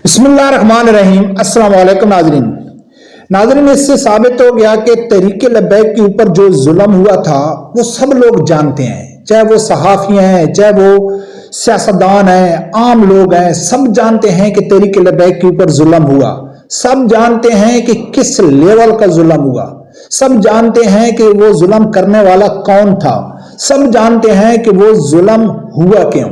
बिस्मिल्लाहिर्रहमानिर्रहीम। अस्सलाम वालेकुम नाज़रीन, इससे साबित हो गया कि तहरीक लब्बैक के ऊपर जो जुल्म हुआ था वो सब लोग जानते हैं, चाहे वो सहाफ़ी हैं, चाहे वो सियासतदान हैं, आम लोग हैं, सब जानते हैं कि तहरीक लब्बैक के ऊपर जुल्म हुआ। सब जानते हैं कि किस लेवल का जुल्म हुआ। सब जानते हैं कि वो जुल्म करने वाला कौन था। सब जानते हैं कि वो जुल्म हुआ क्यों।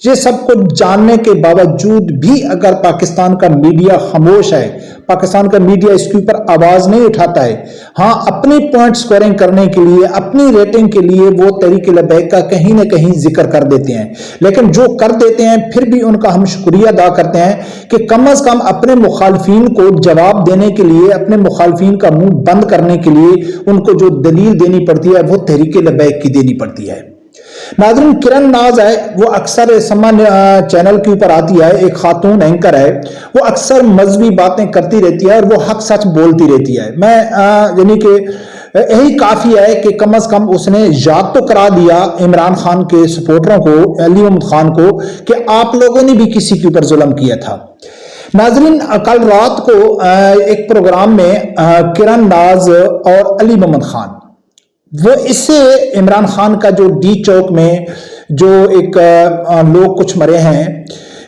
ये सब कुछ जानने के बावजूद भी अगर पाकिस्तान का मीडिया खामोश है, पाकिस्तान का मीडिया इसके ऊपर आवाज नहीं उठाता है, हाँ अपनी पॉइंट स्कोरिंग करने के लिए, अपनी रेटिंग के लिए वो तहरीक लब्बैक का कहीं ना कहीं जिक्र कर देते हैं, लेकिन जो कर देते हैं फिर भी उनका हम शुक्रिया अदा करते हैं कि कम अज कम अपने मुखालफिन को जवाब देने के लिए, अपने मुखालफिन का मुंह बंद करने के लिए उनको जो दलील देनी पड़ती है वो तहरीक लब्बैक की देनी पड़ती है। नाज़रीन, किरण नाज है, वो अक्सर सम्मान चैनल के ऊपर आती है, एक खातून एंकर है, वो अक्सर मजहबी बातें करती रहती है और वो हक सच बोलती रहती है। मैं यानी कि यही काफी है कि कम अज कम उसने याद तो करा दिया इमरान खान के सपोर्टरों को, अली मोहम्मद खान को, कि आप लोगों ने भी किसी के ऊपर जुल्म किया था। नाजरीन, कल रात को एक प्रोग्राम में किरण नाज और अली मोहम्मद खान, वो इससे इमरान खान का जो डी चौक में जो एक लोग कुछ मरे हैं,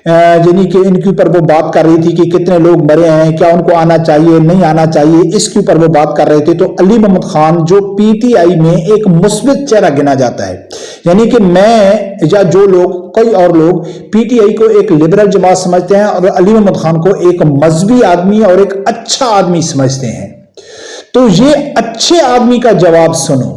यानी कि इनके ऊपर वो बात कर रही थी कि कितने लोग मरे हैं, क्या उनको आना चाहिए नहीं आना चाहिए, इसके ऊपर वो बात कर रहे थे। तो अली मोहम्मद खान जो पीटीआई में एक मुस्बित चेहरा गिना जाता है, यानी कि मैं या जो लोग, कई और लोग पीटीआई को एक लिबरल जमात समझते हैं और अली मोहम्मद खान को एक मजहबी आदमी और एक अच्छा आदमी समझते हैं, तो ये अच्छे आदमी का जवाब सुनो,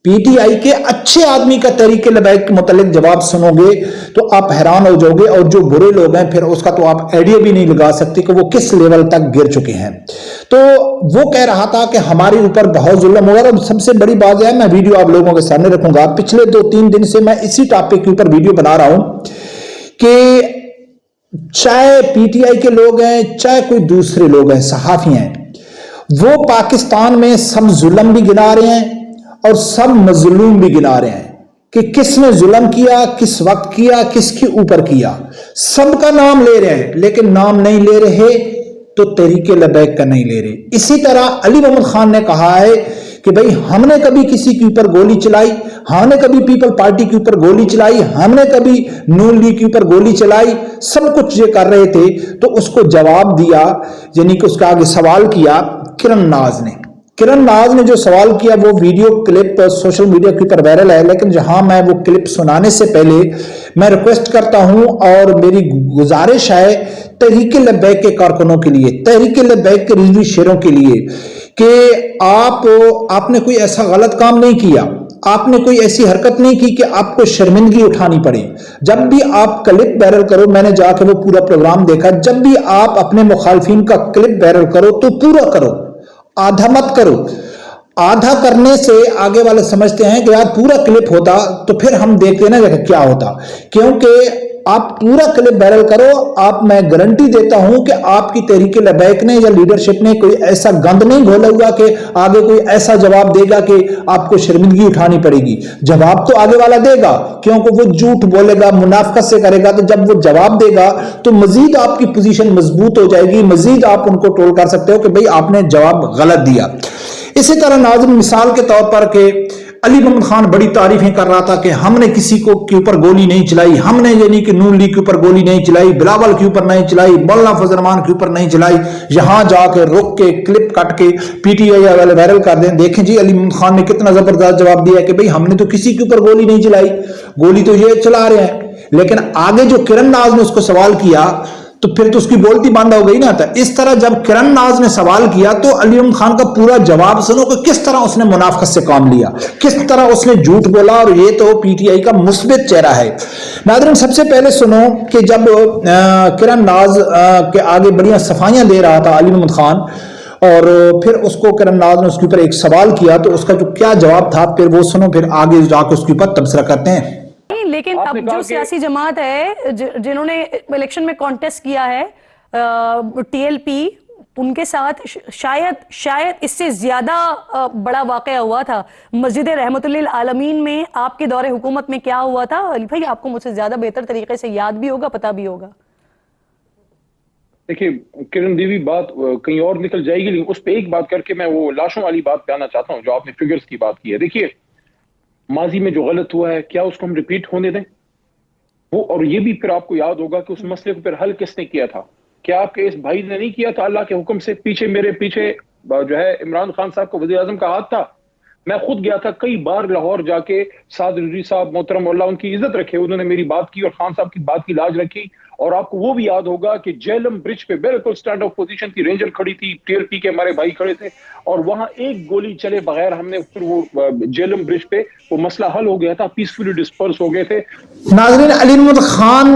पीटीआई के अच्छे आदमी का तहरीक लब्बैक के मुतालिक जवाब सुनोगे तो आप हैरान हो जाओगे, और जो बुरे लोग हैं फिर उसका तो आप आइडिया भी नहीं लगा सकते कि वो किस लेवल तक गिर चुके हैं। तो वो कह रहा था कि हमारे ऊपर बहुत जुल्म हुआ। और सबसे बड़ी बात है, मैं वीडियो आप लोगों के सामने रखूंगा, पिछले 2-3 दिन से मैं इसी टॉपिक के ऊपर वीडियो बना रहा हूं कि चाहे पीटीआई के लोग हैं, चाहे कोई दूसरे लोग हैं, सहाफी हैं, वो पाकिस्तान में सब जुल्म भी गिना रहे हैं और सब मजलूम भी गिना रहे हैं कि किसने जुल्म किया, किस वक्त किया, किसके ऊपर किया, सबका नाम ले रहे हैं, लेकिन नाम नहीं ले रहे तो तहरीक लब्बैक का नहीं ले रहे। इसी तरह अली मोहम्मद खान ने कहा है कि भाई हमने कभी किसी के ऊपर गोली चलाई, हमने कभी पीपल पार्टी के ऊपर गोली चलाई, हमने कभी नून लीग के ऊपर गोली चलाई, सब कुछ ये कर रहे थे। तो उसको जवाब दिया, यानी कि उसका आगे सवाल किया किरण नाज ने। किरण नाज ने जो सवाल किया वो वीडियो क्लिप सोशल मीडिया के ऊपर वायरल है, लेकिन जहां मैं वो क्लिप सुनाने से पहले मैं रिक्वेस्ट करता हूं और मेरी गुजारिश है तहरीक लब्बैक के कारकुनों के लिए, तहरीक लब्बैक के रिजवी शेरों के लिए, कि आपने कोई ऐसा गलत काम नहीं किया, आपने कोई ऐसी हरकत नहीं की कि आपको शर्मिंदगी उठानी पड़े। जब भी आप क्लिप वायरल करो, मैंने जाके वो पूरा प्रोग्राम देखा, जब भी आप अपने मुखालफिन का क्लिप वायरल करो तो पूरा करो, आधा मत करो। आधा करने से आगे वाले समझते हैं कि यार पूरा क्लिप होता तो फिर हम देखते ना क्या होता, क्योंकि आप पूरा क्लिप वायरल करो। आप, मैं गारंटी देता हूं कि आपकी तहरीक लब्बैक ने या लीडरशिप ने कोई ऐसा गंद नहीं घोला हुआ कि आगे कोई ऐसा जवाब देगा कि आपको शर्मिंदगी उठानी पड़ेगी। जवाब तो आगे वाला देगा, क्योंकि वो झूठ बोलेगा, मुनाफिकत से करेगा, तो जब वो जवाब देगा तो मजीद आपकी पोजीशन मजबूत हो जाएगी, मजीद आप उनको ट्रोल कर सकते हो कि भाई आपने जवाब गलत दिया। इसी तरह नाज़रीन, मिसाल के तौर पर कि अली मोहम्मद खान बड़ी तारीफें कर रहा था कि हमने किसी को के ऊपर गोली नहीं चलाई, हमने यानी कि नून लीग के ऊपर गोली नहीं चलाई, बिलावल के ऊपर नहीं चलाई, मौलाना फजल रहमान के ऊपर नहीं चलाई। यहां जाके रुक के क्लिप कट के पीटीआई वाले वायरल कर दें, देखें जी अली मोहम्मद खान ने कितना जबरदस्त जवाब दिया कि भाई हमने तो किसी के ऊपर गोली नहीं चलाई, गोली तो ये चला रहे हैं। लेकिन आगे जो किरण नाज ने उसको सवाल किया तो फिर तो उसकी बोलती बंद हो गई ना। था इस तरह जब किरण नाज ने सवाल किया तो अली मोहम्मद खान का पूरा जवाब सुनो कि किस तरह उसने मुनाफिकत से काम लिया, किस तरह उसने झूठ बोला, और ये तो पीटीआई का मुस्बित चेहरा है। नाज़रीन, सबसे पहले सुनो कि जब किरण नाज के आगे बढ़िया सफाइयां दे रहा था अली मोहम्मद खान, और फिर उसको किरण नाज ने उसके ऊपर एक सवाल किया तो उसका जो क्या जवाब था फिर वो सुनो, फिर आगे जाकर उसके ऊपर तबसरा करते हैं। लेकिन अब जो सियासी जमात है जिन्होंने इलेक्शन में कॉन्टेस्ट किया है, टीएलपी, उनके साथ शायद इससे ज्यादा बड़ा वाकया हुआ था मस्जिद रहमतुल्लिल आलमीन में। आपके दौरे हुकूमत में क्या हुआ था अली भाई, आपको मुझसे ज्यादा बेहतर तरीके से याद भी होगा, पता भी होगा। دیکھیے کرن دیوی بات کہیں اور نکل جائے گی، لیکن اس پہ ایک بات کر کے میں وہ لاشوں والی بات پہ آنا چاہتا ہوں جو آپ نے فگرز کی بات کی ہے. دیکھیے ماضی میں جو غلط ہوا ہے کیا اس کو ہم ریپیٹ ہونے دیں؟ وہ اور یہ بھی پھر آپ کو یاد ہوگا کہ اس مسئلے کو پھر حل کس نے کیا تھا؟ کیا آپ کے اس بھائی نے نہیں کیا تھا اللہ کے حکم سے؟ پیچھے میرے پیچھے جو ہے عمران خان صاحب کو وزیر اعظم کا ہاتھ تھا. میں خود گیا تھا کئی بار لاہور جا کے، سعد رضوی صاحب محترم اللہ ان کی عزت رکھے، انہوں نے میری بات کی اور خان صاحب کی بات کی لاج رکھی. اور آپ کو وہ بھی یاد ہوگا کہ جیلم برج پہ بالکل سٹینڈ آف پوزیشن تھی، رینجر کھڑی تھی، ٹی ایل پی کے ہمارے بھائی کھڑے تھے، اور وہاں ایک گولی چلے بغیر ہم نے پھر وہ جیلم برج پہ وہ مسئلہ حل ہو گیا تھا، پیسفلی ڈسپرس ہو گئے تھے. ناظرین، علی محمد خان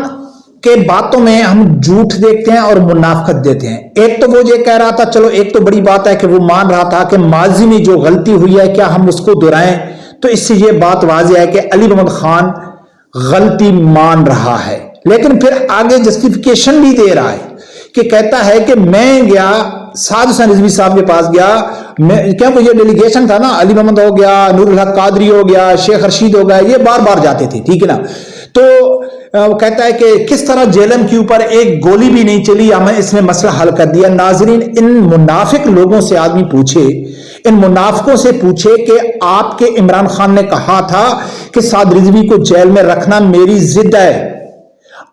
کے باتوں میں ہم جھوٹ دیکھتے ہیں اور منافقت دیتے ہیں. ایک تو وہ یہ کہہ رہا تھا، چلو ایک تو بڑی بات ہے کہ وہ مان رہا تھا کہ ماضی میں جو غلطی ہوئی ہے کیا ہم اس کو دہرائیں، تو اس سے یہ بات واضح ہے کہ علی محمد خان غلطی مان رہا ہے. لیکن پھر آگے جسٹیفیکیشن بھی دے رہا ہے کہ کہتا ہے کہ میں گیا سعد حسین رضوی صاحب کے پاس گیا، کیونکہ یہ ڈیلیگیشن تھا نا، علی محمد ہو گیا، نور الحق قادری ہو گیا، شیخ رشید ہو گیا، یہ بار بار جاتے تھے، ٹھیک ہے نا. تو وہ کہتا ہے کہ کس طرح جیلم کے اوپر ایک گولی بھی نہیں چلی، ہمیں اس نے مسئلہ حل کر دیا. ناظرین، ان منافق لوگوں سے آدمی پوچھے، ان منافقوں سے پوچھے کہ آپ کے عمران خان نے کہا تھا کہ سعد رضوی کو جیل میں رکھنا میری ضد ہے،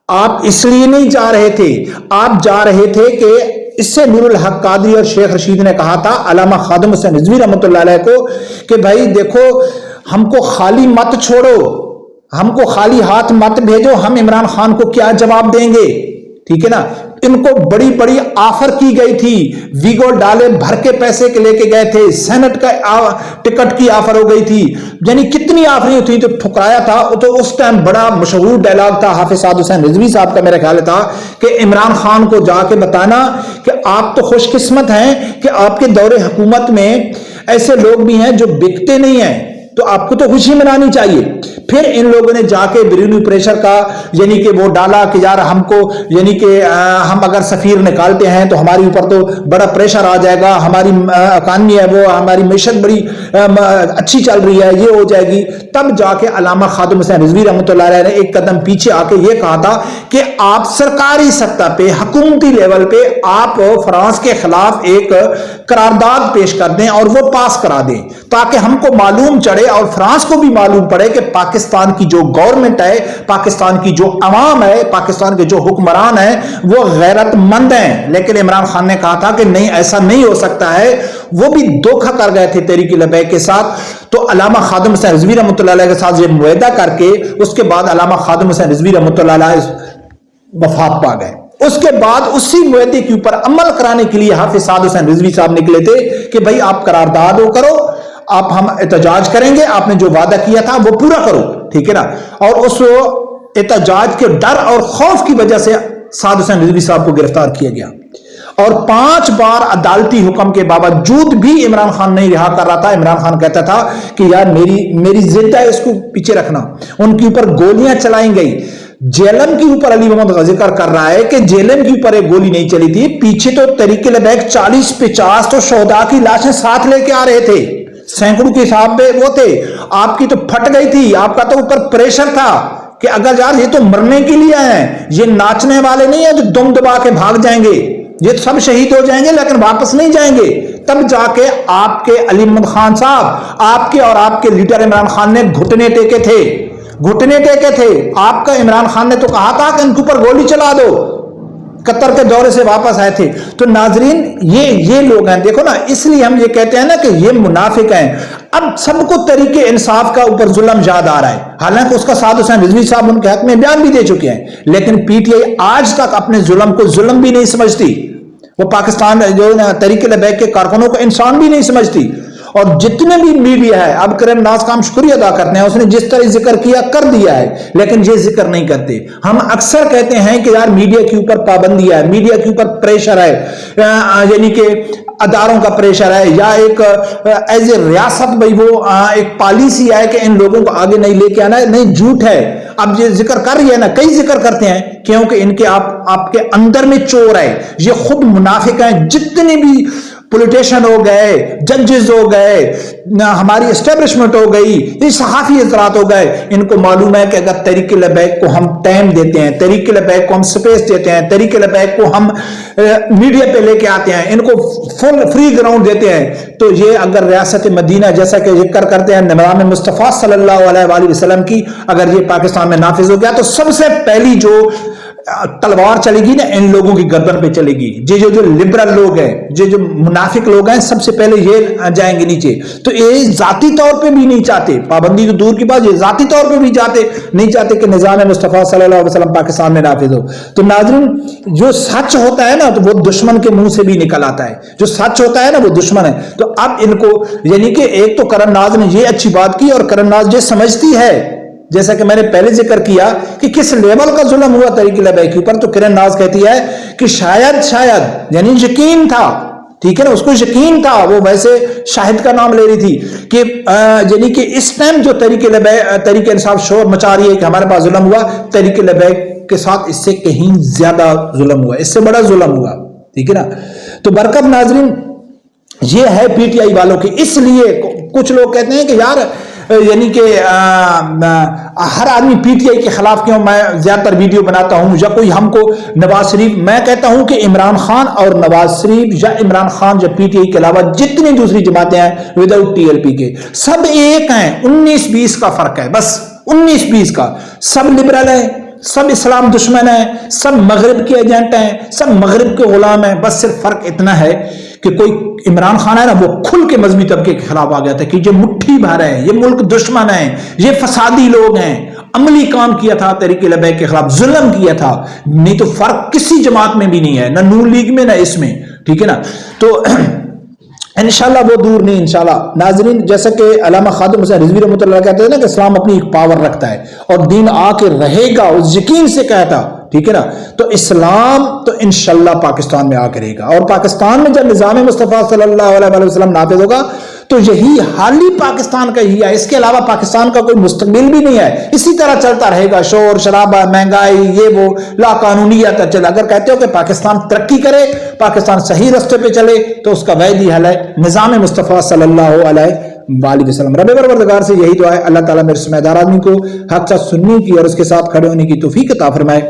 آپ اس لیے نہیں جا رہے تھے، آپ جا رہے تھے کہ اس سے نور الحق قادری اور شیخ رشید نے کہا تھا علامہ خادم حسین رضوی رحمۃ اللہ علیہ کو کہ بھائی دیکھو ہم کو خالی مت چھوڑو، ہم کو خالی ہاتھ مت بھیجو، ہم عمران خان کو کیا جواب دیں گے، ٹھیک ہے نا. ان کو بڑی بڑی آفر کی گئی تھی، ویگو ڈالے بھر کے پیسے کے لے کے گئے تھے، سینٹ کا ٹکٹ کی آفر ہو گئی تھی، یعنی کتنی آفریں تھیں تو ٹھکرایا تھا. تو اس ٹائم بڑا مشہور ڈائلاگ تھا حافظ سعد حسین رضوی صاحب کا، میرا خیال تھا کہ عمران خان کو جا کے بتانا کہ آپ تو خوش قسمت ہیں کہ آپ کے دور حکومت میں ایسے لوگ بھی ہیں جو بکتے نہیں ہیں، تو آپ کو تو خوشی منانی چاہیے. پھر ان لوگوں نے جا کے بیرونی پریشر کا یعنی کہ وہ ڈالا کہ یار ہم کو یعنی کہ ہم اگر سفیر نکالتے ہیں تو ہماری اوپر تو بڑا پریشر آ جائے گا، ہماری اکانومی ہے وہ ہماری معیشت بڑی اچھی چل رہی ہے، یہ ہو جائے گی. تب جا کے علامہ خادم حسین رضوی رحمۃ اللہ علیہ نے ایک قدم پیچھے آ کے یہ کہا تھا کہ آپ سرکاری سطح پہ حکومتی لیول پہ آپ فرانس کے خلاف ایک قرارداد پیش کر دیں اور وہ پاس کرا دیں تاکہ ہم کو معلوم چڑھے اور فرانس کو بھی معلوم پڑے کہ پاکستان کی جو گورنمنٹ ہے، پاکستان کی جو عوام ہے، پاکستان کے جو حکمران ہیں وہ غیرت مند ہیں. لیکن عمران خان نے کہا تھا کہ نہیں، ایسا نہیں ہو سکتا ہے. وہ بھی دھوکہ کر گئے تھے تحریک لبیک کے ساتھ. تو علامہ خادم حسین رضوی رحمۃ اللہ علیہ کے ساتھ یہ معاہدہ کر کے اس کے بعد علامہ خادم حسین رضوی رحمۃ اللہ علیہ وفات پا گئے. اس کے بعد اسی معاہدے کے اوپر عمل کرانے کے لیے حافظ سعد حسین رضوی صاحب نکلے تھے کہ بھائی آپ قرارداد ہو کرو، آپ ہم احتجاج کریں گے، آپ نے جو وعدہ کیا تھا وہ پورا کرو، ٹھیک ہے نا. اور اس احتجاج کے ڈر اور خوف کی وجہ سے سعد حسین رضوی صاحب کو گرفتار کیا گیا، اور 5 بار عدالتی حکم کے باوجود بھی عمران خان نہیں رہا کر رہا تھا. عمران خان کہتا تھا کہ یار میری ضد ہے، اس کو پیچھے رکھنا. ان کے اوپر گولیاں چلائی گئی. جیلم کے اوپر علی محمد ذکر کر رہا ہے کہ جیلم کے اوپر ایک گولی نہیں چلی تھی، پیچھے تو تحریک لبیک 40-50 تو شہداء کی لاشیں ساتھ لے کے آ رہے تھے، سینکڑوں کے حساب پہ وہ تھے. آپ کی تو پھٹ گئی تھی، آپ کا تو اوپر پریشر تھا کہ اگر یار یہ تو مرنے کے لیے ہیں، یہ ناچنے والے نہیں ہیں جو دم دبا کے بھاگ جائیں گے، یہ سب شہید ہو جائیں گے لیکن واپس نہیں جائیں گے. تب جا کے آپ کے علی محمد خان صاحب، آپ کے اور آپ کے لیڈر عمران خان نے گھٹنے ٹیکے تھے، گھٹنے ٹیکے تھے. آپ کا عمران خان نے تو کہا تھا کہ ان کے اوپر گولی چلا دو، قطر کے دورے سے واپس آئے تھے. تو ناظرین یہ لوگ ہیں، دیکھو نا، اس لیے ہم یہ کہتے ہیں نا کہ یہ منافق ہیں. اب سب کو طریق انصاف کا اوپر ظلم یاد آ رہا ہے، حالانکہ اس کا سعد حسین رضوی صاحب ان کے حق میں بیان بھی دے چکے ہیں، لیکن پی ٹی آئی آج تک اپنے ظلم کو ظلم بھی نہیں سمجھتی. وہ پاکستان جو تحریک لبیک کے کارکنوں کو انسان بھی نہیں سمجھتی. اور جتنے بھی میڈیا ہے، اب کریم ناز کا ہم شکریہ ادا کرتے ہیں، اس نے جس طرح ذکر کیا کر دیا ہے، لیکن یہ ذکر نہیں کرتے. ہم اکثر کہتے ہیں کہ یار میڈیا کے اوپر پابندی ہے، میڈیا کے اوپر پریشر ہے، یعنی کہ اداروں کا پریشر ہے، یا ایک ایز اے ریاست بھائی وہ ایک پالیسی ہے کہ ان لوگوں کو آگے نہیں لے کے آنا ہے. نہیں، جھوٹ ہے. اب یہ ذکر کر رہی ہے نا، کئی ذکر کرتے ہیں کیونکہ ان کے آپ کے اندر میں چور ہے، یہ خود منافق ہیں. جتنے بھی पॉलिटिशियन हो गए, जजेस हो गए, हमारी एस्टेब्लिशमेंट हो गई, ये सहाफी हजरात हो गए, इनको मालूम है कि अगर तहरीक लबैक को हम टाइम देते हैं, तहरीक लबैक को हम स्पेस देते हैं, तहरीक लबैक को हम मीडिया पे लेके आते हैं, इनको फुल फ्री ग्राउंड देते हैं, तो ये अगर रियासत मदीना जैसा कि जिक्र करते हैं निज़ाम मुस्तफ़ा सल्लल्लाहु अलैहि वसल्लम की, अगर ये पाकिस्तान में नाफिज हो गया तो सबसे पहली जो तलवार चलेगी ना इन लोगों की गर्दन पे चलेगी। ये जो लिबरल लोग हैं, जो मुनाफिक लोग हैं, सबसे पहले ये जाएंगे नीचे। तो ये जाती तौर पे भी नहीं चाहते, पाबंदी तो दूर की बात, ये जाती तौर पे भी नहीं चाहते कि निज़ाम मुस्तफ़ा सल्लल्लाहु अलैहि वसल्लम पाकिस्तान में नाफिज हो। तो नाज़रीन, जो सच होता है ना तो वो दुश्मन के मुंह से भी निकल आता है, जो सच होता है ना वो दुश्मन है। तो अब इनको, यानी कि एक तो करण नाज ने ये अच्छी बात की, और करण नाज ये समझती है, जैसा कि मैंने पहले जिक्र किया कि किस लेवल का जुल्म हुआ तहरीक लबैक के ऊपर, तो किरण नाज कहती है कि शायद यानी यकीन था, ठीक है ना, उसको यकीन था, वो वैसे शाहिद का नाम ले रही थी कि यानी कि इस टाइम जो तहरीक इंसाफ शोर मचा रही है कि हमारे पास जुल्म हुआ, तहरीक लबैक के साथ इससे कहीं ज्यादा जुल्म हुआ, इससे बड़ा जुल्म हुआ, ठीक है ना। तो बरकत नाजरीन ये है पीटीआई वालों की। इसलिए कुछ लोग कहते हैं कि यार यानी कि हर आदमी पीटीआई के खिलाफ क्यों मैं ज्यादातर वीडियो बनाता हूं, या कोई हमको नवाज शरीफ, मैं कहता हूं कि इमरान खान और नवाज शरीफ या इमरान खान या पीटीआई के अलावा जितनी दूसरी जमातें हैं विदाउट टीएलपी के, सब एक हैं, 19-20 का फर्क है, बस 19-20 का। सब लिबरल है, सब इस्लाम दुश्मन है, सब मगरिब के एजेंट हैं, सब मगरिब के गुलाम हैं, बस सिर्फ फर्क इतना है कि कोई इमरान खान है ना, वो खुल के मजहबी तबके के खिलाफ आ गया था कि ये मुट्ठी भर है, ये मुल्क दुश्मन है, ये फसादी लोग हैं, अमली काम किया था, तहरीक लबैक के खिलाफ जुल्म किया था। नहीं तो फर्क किसी जमात में भी नहीं है, ना नून लीग में ना इसमें, ठीक है ना। तो इंशाल्लाह वो दूर नहीं, इंशाल्लाह नाजरीन, जैसा कि अल्लामा खादिम हुसैन रिजवी रहमतुल्लाह कहते हैं ना कि इस्लाम अपनी एक पावर रखता है और दीन आके रहेगा, उस यकीन से कहता, ठीक है ना। तो इस्लाम तो इंशाल्लाह पाकिस्तान में आके रहेगा, और पाकिस्तान में जब निज़ाम मुस्तफ़ा सल्लल्लाहु अलैहि वसल्लम नाफिज होगा तो यही हाल ही पाकिस्तान का ही है, इसके अलावा पाकिस्तान का कोई मुस्तकबिल भी नहीं है। इसी तरह चलता रहेगा, शोर शराबा, महंगाई, ये वो, लाकानूनियत चल। अगर कहते हो कि पाकिस्तान तरक्की करे, पाकिस्तान सही रास्ते पे चले, तो उसका वैध ही हल है निज़ाम मुस्तफ़ा सल्लल्लाहु अलैहि वसल्लम। रब परवरदिगार से यही दुआ है, अल्लाह ताला मेरे समझदार आदमी को हक साथ सुनने की और उसके साथ खड़े होने की तौफीक अता फरमाए।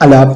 अल्लाह।